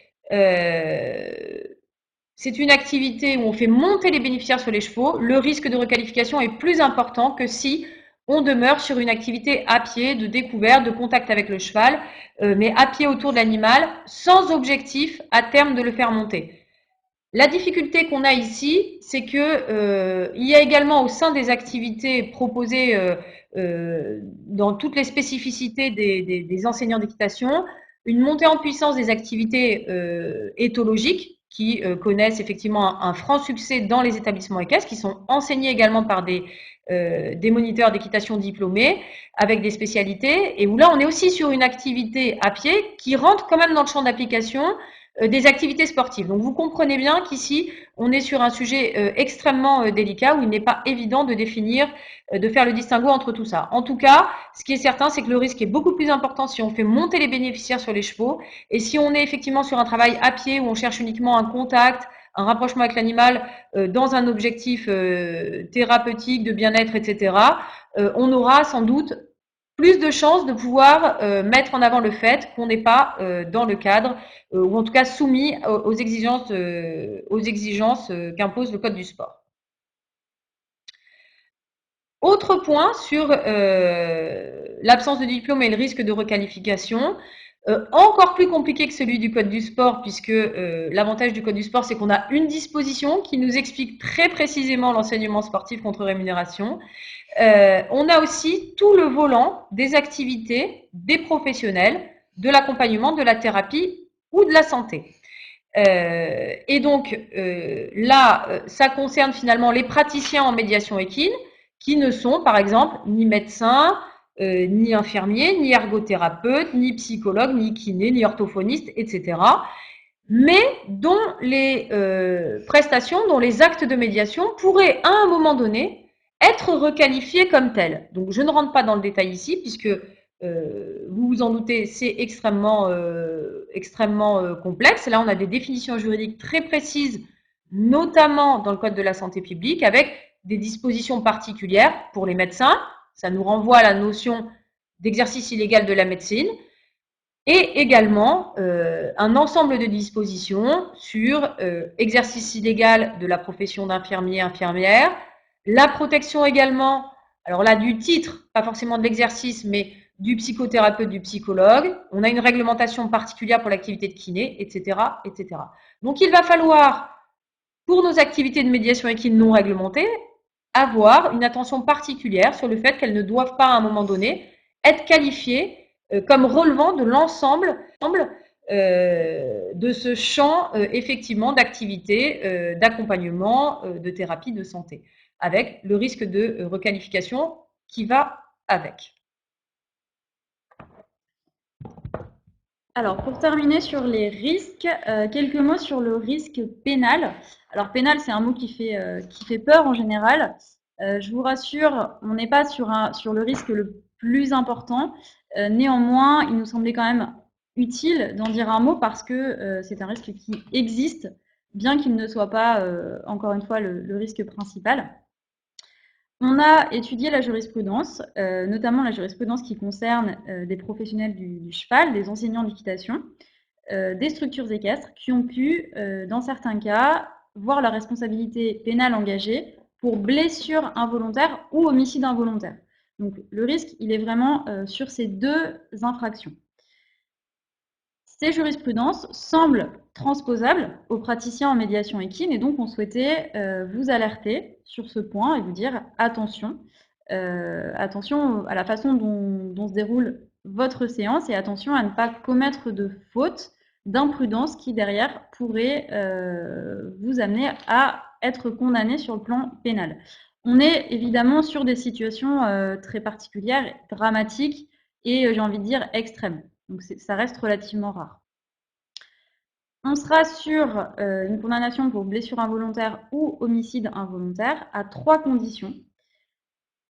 S1: c'est une activité où on fait monter les bénéficiaires sur les chevaux, le risque de requalification est plus important que si on demeure sur une activité à pied, de découverte, de contact avec le cheval, mais à pied autour de l'animal, sans objectif à terme de le faire monter. La difficulté qu'on a ici, c'est que il y a également au sein des activités proposées dans toutes les spécificités des enseignants d'équitation, une montée en puissance des activités éthologiques qui connaissent effectivement un franc succès dans les établissements équestres, qui sont enseignés également par des moniteurs d'équitation diplômés avec des spécialités, et où là on est aussi sur une activité à pied qui rentre quand même dans le champ d'application des activités sportives. Donc vous comprenez bien qu'ici on est sur un sujet extrêmement délicat où il n'est pas évident de définir, de faire le distinguo entre tout ça. En tout cas, ce qui est certain, c'est que le risque est beaucoup plus important si on fait monter les bénéficiaires sur les chevaux, et si on est effectivement sur un travail à pied où on cherche uniquement un contact, un rapprochement avec l'animal dans un objectif thérapeutique, de bien-être, etc., on aura sans doute plus de chances de pouvoir mettre en avant le fait qu'on n'est pas dans le cadre, ou en tout cas soumis aux exigences qu'impose le code du sport. Autre point sur l'absence de diplôme et le risque de requalification, encore plus compliqué que celui du code du sport, puisque l'avantage du code du sport, c'est qu'on a une disposition qui nous explique très précisément l'enseignement sportif contre rémunération. On a aussi tout le volant des activités, des professionnels, de l'accompagnement, de la thérapie ou de la santé. Et donc là, ça concerne finalement les praticiens en médiation équine, qui ne sont par exemple ni médecins, ni infirmiers, ni ergothérapeutes, ni psychologues, ni kinés, ni orthophonistes, etc., mais dont les prestations, dont les actes de médiation pourraient à un moment donné être requalifiés comme tels. Donc je ne rentre pas dans le détail ici, puisque vous vous en doutez, c'est extrêmement complexe. Là, on a des définitions juridiques très précises, notamment dans le Code de la santé publique, avec des dispositions particulières pour les médecins. Ça nous renvoie à la notion d'exercice illégal de la médecine, et également un ensemble de dispositions sur exercice illégal de la profession d'infirmier, infirmière, la protection également, alors là du titre, pas forcément de l'exercice, mais du psychothérapeute, du psychologue. On a une réglementation particulière pour l'activité de kiné, etc., etc. Donc il va falloir, pour nos activités de médiation équine non réglementées, avoir une attention particulière sur le fait qu'elles ne doivent pas à un moment donné être qualifiées comme relevant de l'ensemble de ce champ effectivement d'activité, d'accompagnement, de thérapie, de santé, avec le risque de requalification qui va avec.
S2: Alors, pour terminer sur les risques, quelques mots sur le risque pénal. Alors, pénal, c'est un mot qui fait peur en général. Je vous rassure, on n'est pas sur le risque le plus important. Néanmoins, il nous semblait quand même utile d'en dire un mot parce que c'est un risque qui existe, bien qu'il ne soit pas, encore une fois, le risque principal. On a étudié la jurisprudence, notamment la jurisprudence qui concerne des professionnels du cheval, des enseignants d'équitation, des structures équestres qui ont pu, dans certains cas, voir la responsabilité pénale engagée pour blessure involontaire ou homicide involontaire. Donc le risque, il est vraiment sur ces deux infractions. Ces jurisprudences semblent transposables aux praticiens en médiation équine et donc on souhaitait vous alerter sur ce point et vous dire attention, attention à la façon dont se déroule votre séance et attention à ne pas commettre de fautes, d'imprudence qui derrière pourraient vous amener à être condamné sur le plan pénal. On est évidemment sur des situations très particulières, dramatiques et j'ai envie de dire extrêmes. Donc ça reste relativement rare. On sera sur une condamnation pour blessure involontaire ou homicide involontaire à 3 conditions.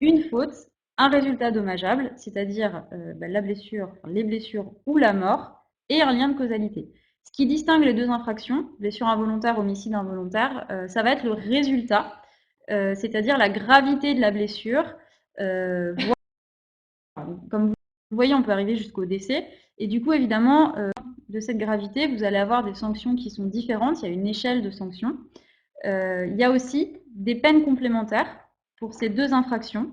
S2: Une faute, un résultat dommageable, c'est-à-dire la blessure, les blessures ou la mort, et un lien de causalité. Ce qui distingue les deux infractions, blessure involontaire, homicide involontaire, ça va être le résultat, c'est-à-dire la gravité de la blessure. Comme vous voyez, on peut arriver jusqu'au décès. Et du coup, évidemment, de cette gravité, vous allez avoir des sanctions qui sont différentes. Il y a une échelle de sanctions. Il y a aussi des peines complémentaires pour ces deux infractions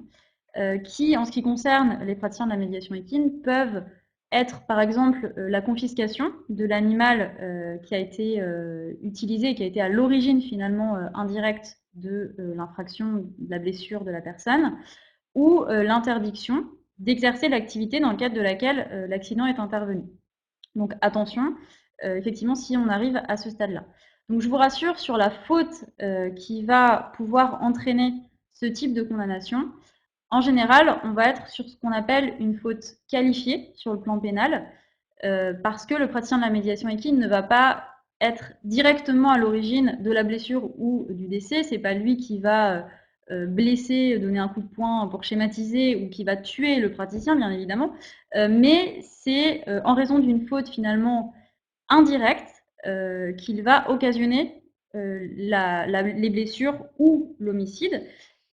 S2: qui, en ce qui concerne les praticiens de la médiation équine, peuvent être, par exemple, la confiscation de l'animal qui a été utilisé et qui a été à l'origine, finalement, indirecte de l'infraction, de la blessure de la personne, ou l'interdiction d'exercer l'activité dans le cadre de laquelle l'accident est intervenu. Donc attention, effectivement, si on arrive à ce stade-là. Donc je vous rassure sur la faute qui va pouvoir entraîner ce type de condamnation. En général, on va être sur ce qu'on appelle une faute qualifiée sur le plan pénal, parce que le praticien de la médiation équine ne va pas être directement à l'origine de la blessure ou du décès. C'est pas lui qui va blesser, donner un coup de poing pour schématiser ou qui va tuer le praticien, bien évidemment, mais c'est en raison d'une faute finalement indirecte qu'il va occasionner les blessures ou l'homicide.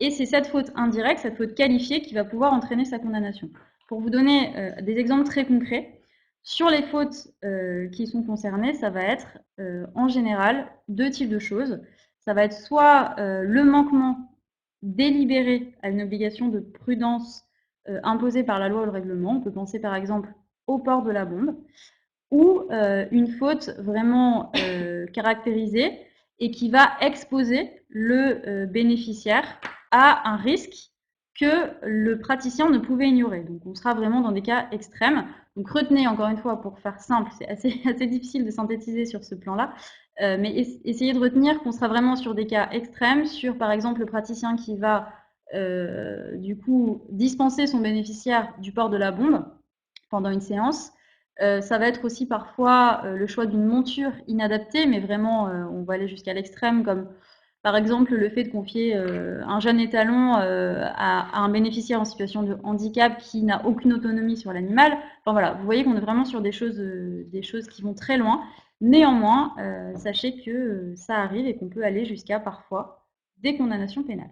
S2: Et c'est cette faute indirecte, cette faute qualifiée qui va pouvoir entraîner sa condamnation. Pour vous donner des exemples très concrets, sur les fautes qui sont concernées, ça va être en général 2 types de choses. Ça va être soit le manquement délibéré à une obligation de prudence imposée par la loi ou le règlement. On peut penser par exemple au port de la bombe, ou une faute vraiment caractérisée et qui va exposer le bénéficiaire à un risque que le praticien ne pouvait ignorer. Donc on sera vraiment dans des cas extrêmes. Donc retenez, encore une fois, pour faire simple, c'est assez difficile de synthétiser sur ce plan-là, mais essayez de retenir qu'on sera vraiment sur des cas extrêmes, sur par exemple le praticien qui va du coup dispenser son bénéficiaire du port de la bombe pendant une séance. Ça va être aussi parfois le choix d'une monture inadaptée, mais vraiment on va aller jusqu'à l'extrême, comme par exemple le fait de confier un jeune étalon à un bénéficiaire en situation de handicap qui n'a aucune autonomie sur l'animal. Enfin voilà, vous voyez qu'on est vraiment sur des choses qui vont très loin. Néanmoins, sachez que ça arrive et qu'on peut aller jusqu'à parfois des condamnations pénales.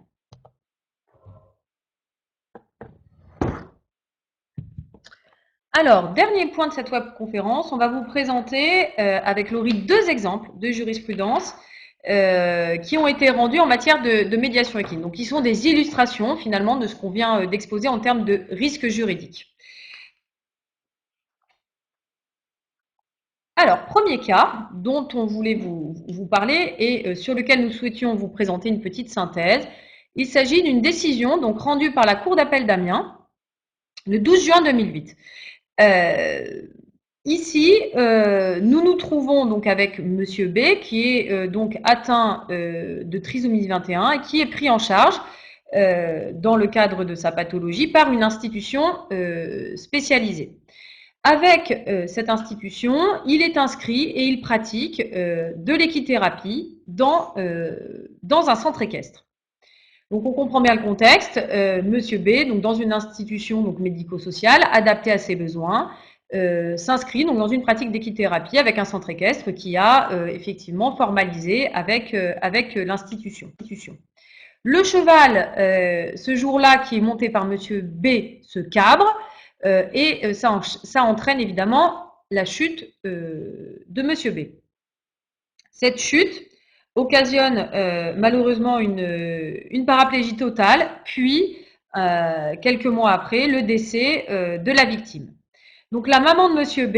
S1: Alors, dernier point de cette webconférence, on va vous présenter avec Laurie 2 exemples de jurisprudence qui ont été rendus en matière de médiation équine. Donc, qui sont des illustrations finalement de ce qu'on vient d'exposer en termes de risques juridiques. Alors, premier cas dont on voulait vous parler et sur lequel nous souhaitions vous présenter une petite synthèse. Il s'agit d'une décision donc rendue par la Cour d'appel d'Amiens le 12 juin 2008. Ici, nous nous trouvons donc avec Monsieur B qui est donc atteint de trisomie 21 et qui est pris en charge dans le cadre de sa pathologie par une institution spécialisée. Avec cette institution, il est inscrit et il pratique de l'équithérapie dans un centre équestre. Donc on comprend bien le contexte. Monsieur B, donc dans une institution donc médico-sociale adaptée à ses besoins, s'inscrit donc dans une pratique d'équithérapie avec un centre équestre qui a effectivement formalisé avec l'institution. Le cheval, ce jour-là, qui est monté par Monsieur B, se cabre et ça entraîne évidemment la chute de Monsieur B. Cette chute occasionne malheureusement une paraplégie totale, puis quelques mois après, le décès de la victime. Donc la maman de Monsieur B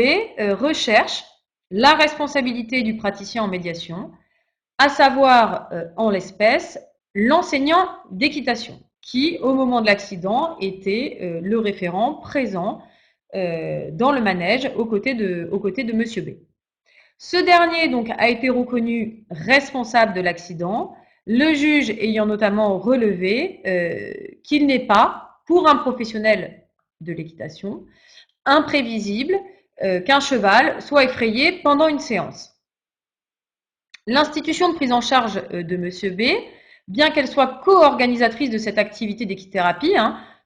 S1: recherche la responsabilité du praticien en médiation, à savoir, en l'espèce, l'enseignant d'équitation, qui, au moment de l'accident, était le référent présent dans le manège aux côtés de Monsieur B. Ce dernier donc a été reconnu responsable de l'accident, le juge ayant notamment relevé qu'il n'est pas, pour un professionnel de l'équitation, imprévisible qu'un cheval soit effrayé pendant une séance. L'institution de prise en charge de Monsieur B, bien qu'elle soit co-organisatrice de cette activité d'équithérapie,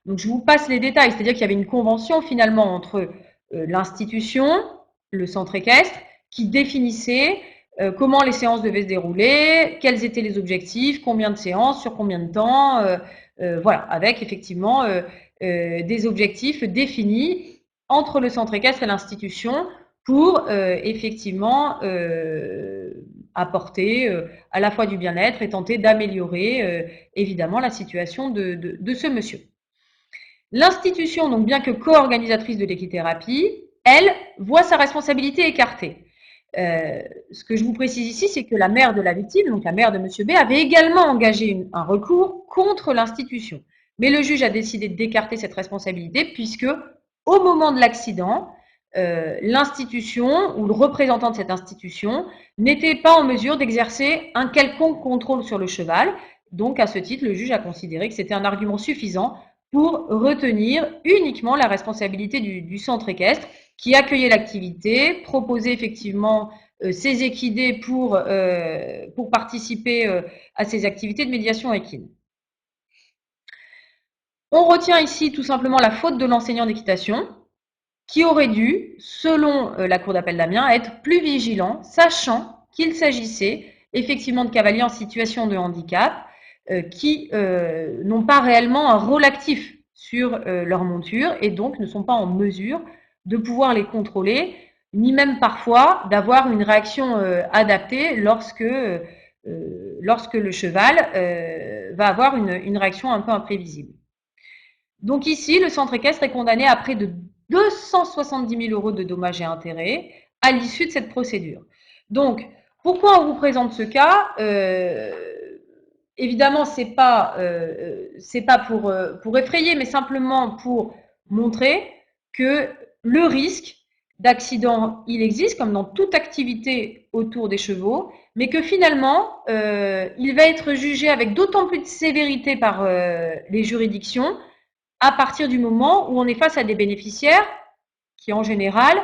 S1: donc je vous passe les détails, c'est-à-dire qu'il y avait une convention finalement entre l'institution, le centre équestre, qui définissait comment les séances devaient se dérouler, quels étaient les objectifs, combien de séances, sur combien de temps, voilà, avec effectivement des objectifs définis entre le centre équestre et l'institution pour effectivement apporter à la fois du bien-être et tenter d'améliorer évidemment la situation de ce monsieur. L'institution, donc bien que co-organisatrice de l'équithérapie, elle voit sa responsabilité écartée. Ce que je vous précise ici, c'est que la mère de la victime, donc la mère de Monsieur B, avait également engagé un recours contre l'institution. Mais le juge a décidé d'écarter cette responsabilité puisque, au moment de l'accident, l'institution ou le représentant de cette institution n'était pas en mesure d'exercer un quelconque contrôle sur le cheval. Donc, à ce titre, le juge a considéré que c'était un argument suffisant pour retenir uniquement la responsabilité du centre équestre qui accueillait l'activité, proposait effectivement ses équidés pour participer à ces activités de médiation équine. On retient ici tout simplement la faute de l'enseignant d'équitation, qui aurait dû, selon la Cour d'appel d'Amiens, être plus vigilant, sachant qu'il s'agissait effectivement de cavaliers en situation de handicap qui n'ont pas réellement un rôle actif sur leur monture et donc ne sont pas en mesure de pouvoir les contrôler, ni même parfois d'avoir une réaction adaptée lorsque le cheval va avoir une réaction un peu imprévisible. Donc ici, le centre équestre est condamné à près de 270 000 € de dommages et intérêts à l'issue de cette procédure. Donc, pourquoi on vous présente ce cas évidemment, c'est pas pour effrayer, mais simplement pour montrer que le risque d'accident, il existe, comme dans toute activité autour des chevaux, mais que finalement, il va être jugé avec d'autant plus de sévérité par les juridictions à partir du moment où on est face à des bénéficiaires qui, en général,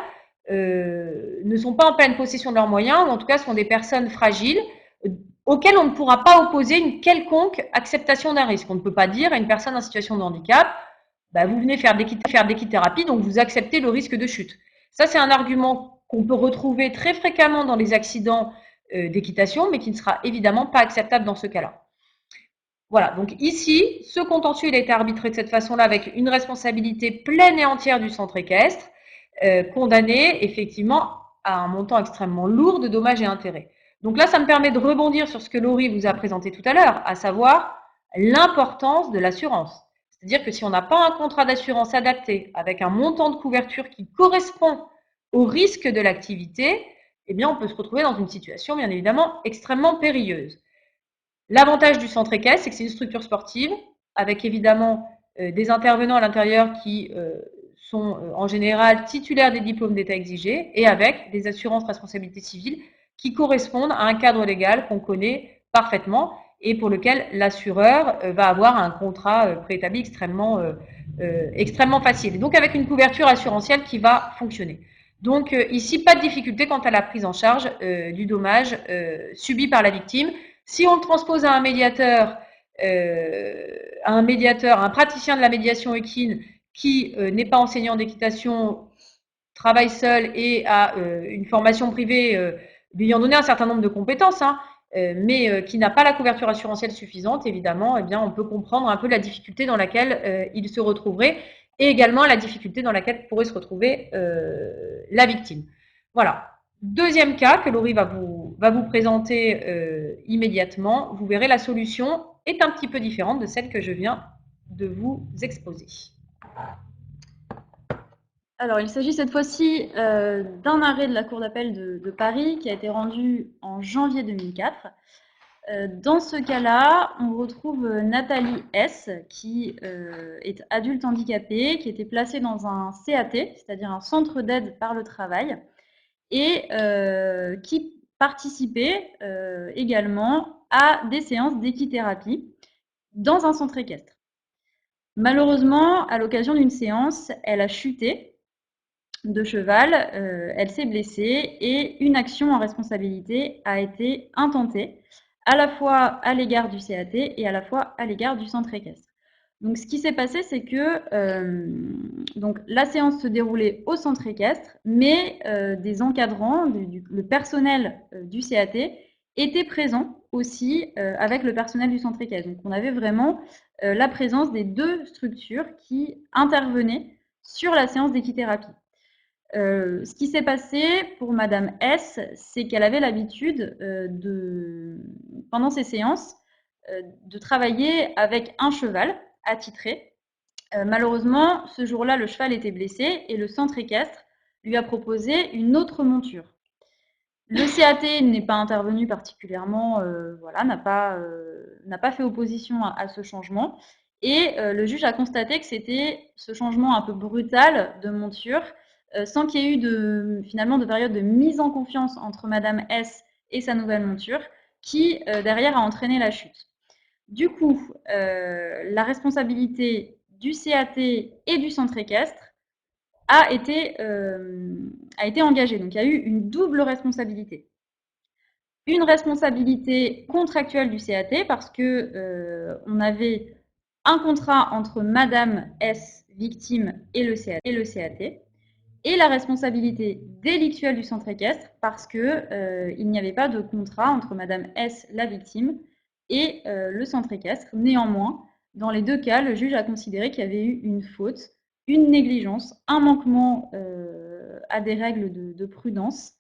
S1: ne sont pas en pleine possession de leurs moyens, ou en tout cas sont des personnes fragiles, auxquelles on ne pourra pas opposer une quelconque acceptation d'un risque. On ne peut pas dire à une personne en situation de handicap, bah, vous venez faire d'équithérapie, donc vous acceptez le risque de chute. Ça, c'est un argument qu'on peut retrouver très fréquemment dans les accidents d'équitation, mais qui ne sera évidemment pas acceptable dans ce cas-là. Voilà, donc ici, ce contentieux il a été arbitré de cette façon-là avec une responsabilité pleine et entière du centre équestre, condamné effectivement à un montant extrêmement lourd de dommages et intérêts. Donc là, ça me permet de rebondir sur ce que Laurie vous a présenté tout à l'heure, à savoir l'importance de l'assurance. C'est-à-dire que si on n'a pas un contrat d'assurance adapté avec un montant de couverture qui correspond au risque de l'activité, eh bien, on peut se retrouver dans une situation, bien évidemment, extrêmement périlleuse. L'avantage du centre équestre, c'est que c'est une structure sportive, avec évidemment des intervenants à l'intérieur qui sont en général titulaires des diplômes d'État exigés et avec des assurances responsabilité civile qui correspondent à un cadre légal qu'on connaît parfaitement et pour lequel l'assureur va avoir un contrat préétabli extrêmement facile. Et donc avec une couverture assurantielle qui va fonctionner. Donc ici, pas de difficulté quant à la prise en charge du dommage subi par la victime. Si on le transpose à un médiateur, un praticien de la médiation équine qui n'est pas enseignant d'équitation, travaille seul et a une formation privée lui ayant donné un certain nombre de compétences, mais qui n'a pas la couverture assurantielle suffisante, évidemment, eh bien, on peut comprendre un peu la difficulté dans laquelle il se retrouverait et également la difficulté dans laquelle pourrait se retrouver la victime. Voilà. Deuxième cas que Laurie va vous présenter immédiatement. Vous verrez, la solution est un petit peu différente de celle que je viens de vous exposer.
S2: Alors, il s'agit cette fois-ci d'un arrêt de la Cour d'appel de Paris qui a été rendu en janvier 2004. Dans ce cas-là, on retrouve Nathalie S, qui est adulte handicapée, qui était placée dans un CAT, c'est-à-dire un centre d'aide par le travail, et qui participait également à des séances d'équithérapie dans un centre équestre. Malheureusement, à l'occasion d'une séance, elle a chuté de cheval, elle s'est blessée et une action en responsabilité a été intentée, à la fois à l'égard du CAT et à la fois à l'égard du centre équestre. Donc, ce qui s'est passé, c'est que donc, la séance se déroulait au centre équestre, mais des encadrants, le personnel du CAT était présent aussi avec le personnel du centre équestre. Donc, on avait vraiment la présence des deux structures qui intervenaient sur la séance d'équithérapie. Ce qui s'est passé pour Madame S, c'est qu'elle avait l'habitude pendant ces séances, de travailler avec un cheval attitré. Malheureusement, ce jour-là, le cheval était blessé et le centre équestre lui a proposé une autre monture. Le CAT n'est pas intervenu particulièrement, voilà, n'a pas fait opposition à ce changement. Et le juge a constaté que c'était ce changement un peu brutal de monture, sans qu'il y ait eu finalement de période de mise en confiance entre Madame S et sa nouvelle monture, qui derrière a entraîné la chute. Du coup, la responsabilité du CAT et du centre équestre a été engagée. Donc il y a eu une double responsabilité. Une responsabilité contractuelle du CAT parce que on avait un contrat entre Madame S, victime, et le CAT, et la responsabilité délictuelle du centre équestre parce que il n'y avait pas de contrat entre Madame S, la victime, et le centre équestre. Néanmoins, dans les deux cas, le juge a considéré qu'il y avait eu une faute, une négligence, un manquement à des règles de prudence,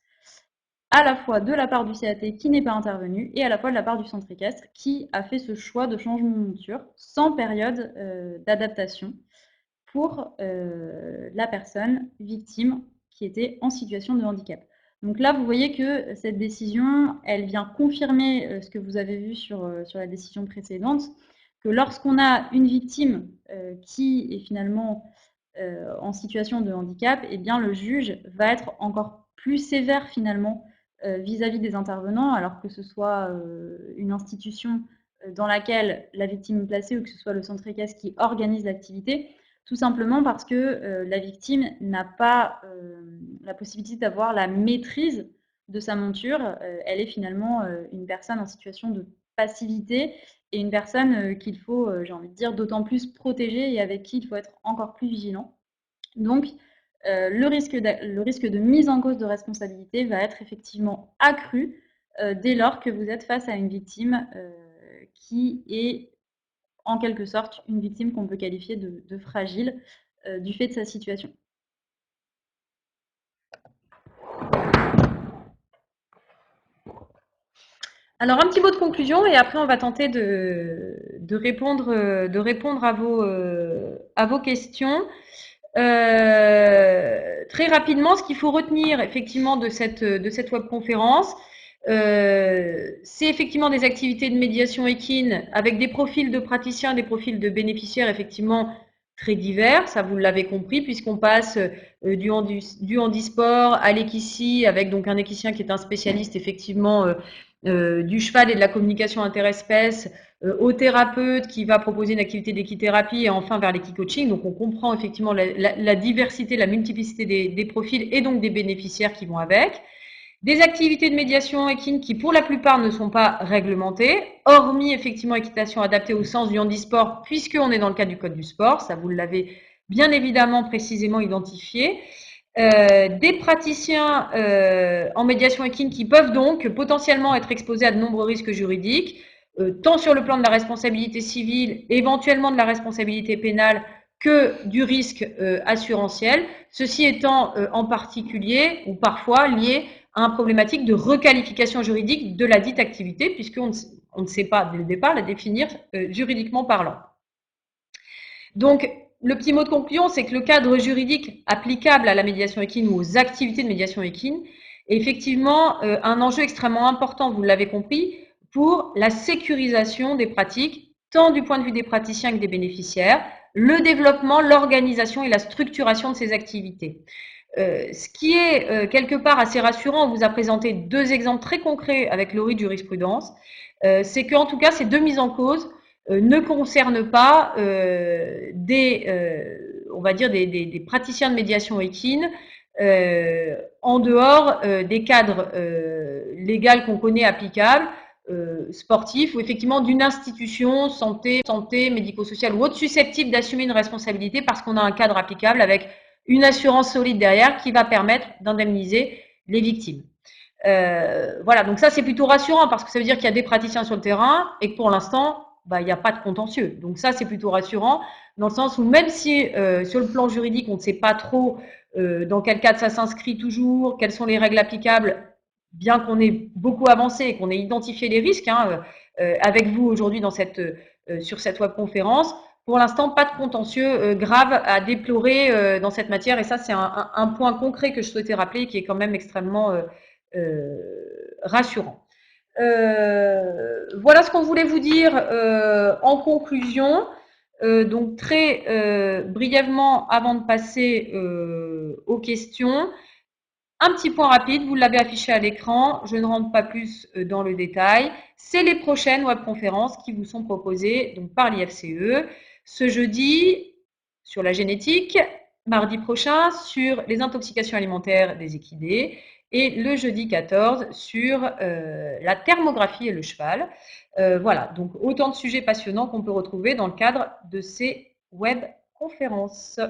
S2: à la fois de la part du CAT qui n'est pas intervenu et à la fois de la part du centre équestre qui a fait ce choix de changement de monture sans période d'adaptation pour la personne victime qui était en situation de handicap. Donc là, vous voyez que cette décision, elle vient confirmer ce que vous avez vu sur la décision précédente, que lorsqu'on a une victime qui est finalement en situation de handicap, eh bien le juge va être encore plus sévère finalement vis-à-vis des intervenants, alors que ce soit une institution dans laquelle la victime est placée ou que ce soit le centre équestre qui organise l'activité, tout simplement parce que la victime n'a pas la possibilité d'avoir la maîtrise de sa monture. Elle est finalement une personne en situation de passivité et une personne qu'il faut, j'ai envie de dire, d'autant plus protéger et avec qui il faut être encore plus vigilant. Donc, le risque de mise en cause de responsabilité va être effectivement accru dès lors que vous êtes face à une victime qui est en quelque sorte une victime qu'on peut qualifier de fragile du fait de sa situation.
S1: Alors, un petit mot de conclusion et après, on va tenter de répondre à vos questions. Très rapidement, ce qu'il faut retenir effectivement de cette webconférence, c'est effectivement des activités de médiation équine avec des profils de praticiens, des profils de bénéficiaires effectivement très divers, ça vous l'avez compris, puisqu'on passe du handisport à l'équicie, avec donc un équicien qui est un spécialiste effectivement du cheval et de la communication interespèces, au thérapeute qui va proposer une activité d'équithérapie et enfin vers l'équicoaching. Donc on comprend effectivement la diversité, la multiplicité des profils et donc des bénéficiaires qui vont avec. Des activités de médiation équine qui pour la plupart ne sont pas réglementées, hormis effectivement équitation adaptée au sens du handisport, puisqu'on est dans le cadre du code du sport, ça vous l'avez bien évidemment précisément identifié. Des praticiens en médiation équine qui peuvent donc potentiellement être exposés à de nombreux risques juridiques, tant sur le plan de la responsabilité civile, éventuellement de la responsabilité pénale, que du risque assurantiel, ceci étant en particulier ou parfois lié à une problématique de requalification juridique de la dite activité, puisqu'on ne sait pas dès le départ la définir juridiquement parlant. Donc, le petit mot de conclusion, c'est que le cadre juridique applicable à la médiation équine ou aux activités de médiation équine est effectivement un enjeu extrêmement important, vous l'avez compris, pour la sécurisation des pratiques, tant du point de vue des praticiens que des bénéficiaires, le développement, l'organisation et la structuration de ces activités. Ce qui est quelque part assez rassurant, on vous a présenté 2 exemples très concrets avec Laurie de jurisprudence, c'est qu'en tout cas, ces 2 mises en cause ne concernent pas on va dire des praticiens de médiation équine en dehors des cadres légaux qu'on connaît applicables, sportifs ou effectivement d'une institution santé, médico-sociale ou autre susceptible d'assumer une responsabilité parce qu'on a un cadre applicable avec une assurance solide derrière qui va permettre d'indemniser les victimes. Voilà, donc ça c'est plutôt rassurant parce que ça veut dire qu'il y a des praticiens sur le terrain et que pour l'instant, il n'y a pas de contentieux. Donc ça c'est plutôt rassurant dans le sens où même si sur le plan juridique on ne sait pas trop dans quel cadre ça s'inscrit toujours, quelles sont les règles applicables, bien qu'on ait beaucoup avancé et qu'on ait identifié les risques avec vous aujourd'hui sur cette webconférence, pour l'instant, pas de contentieux grave à déplorer dans cette matière. Et ça, c'est un point concret que je souhaitais rappeler qui est quand même extrêmement rassurant. Voilà ce qu'on voulait vous dire en conclusion. Donc très brièvement, avant de passer aux questions, un petit point rapide, vous l'avez affiché à l'écran, je ne rentre pas plus dans le détail. C'est les prochaines webconférences qui vous sont proposées donc, par l'IFCE. Ce jeudi sur la génétique, mardi prochain sur les intoxications alimentaires des équidés et le jeudi 14 sur la thermographie et le cheval. Voilà, donc autant de sujets passionnants qu'on peut retrouver dans le cadre de ces webconférences.